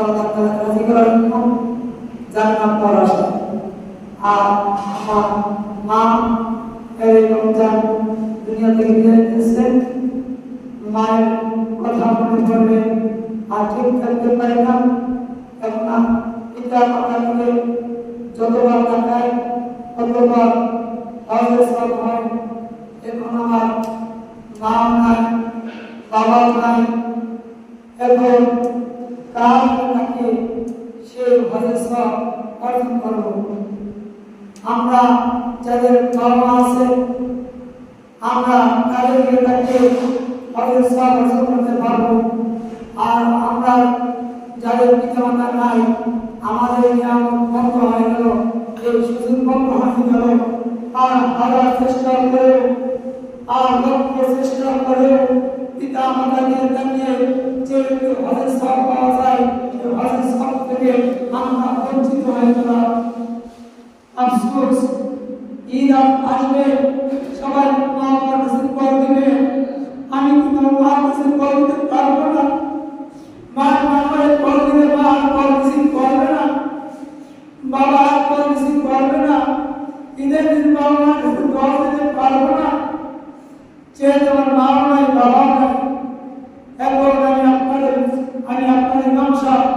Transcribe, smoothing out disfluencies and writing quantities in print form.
আল্লাহ তাআলা রাজি করার জন্য জান্নাত পাওয়ার আশা। আর আমার মা এই রমজান দুনিয়া থেকে বিদায় নিয়েছেন, মায়ের কথা মনে পড়লে আর ঠিক থাকতে পারি না। কেননা পিতা মাতাকে যতবার তাকায় ততবার হজের সব হয়। এখন আমার মাও নাই, বাবাও নাই, এখন কার তাকে সেই হজের সব অর্জন করব। আমরা যাদের বাবা আছে আমরা তাদেরকে তাকে হজের সব অর্জন করতে পারবো। আর আমরা যাদের পিতামাতা নাই আমাদের নিয়ামত বন্ধ হয়ে গেল, এই সুযোগ বন্ধ হয়ে গেল। আর হাজার চেষ্টা করে আর লক্ষ চেষ্টা করে পিতা মাতাকে জানিয়ে যে হজের সব পাওয়া যায় সেই হজের সব থেকে আমরা বঞ্চিত হয়ে গেলাম। আফসোস, ঈদ আসবে, সবাই মা বাবার কাছে কল দিবে, আমি কিন্তু মার কাছে কল দিতে পারবো না। মার নাম্বারে কল দিলে মা আর কল রিসিভ করবে না, বাবা আর কল রিসিভ করবে না। ঈদের দিন বাবা মার কাছে কল দিতে পারবো না, যে তোমার মাও নাই বাবাও নাই। এখন আমি আপনাদের ইমাম সাহেব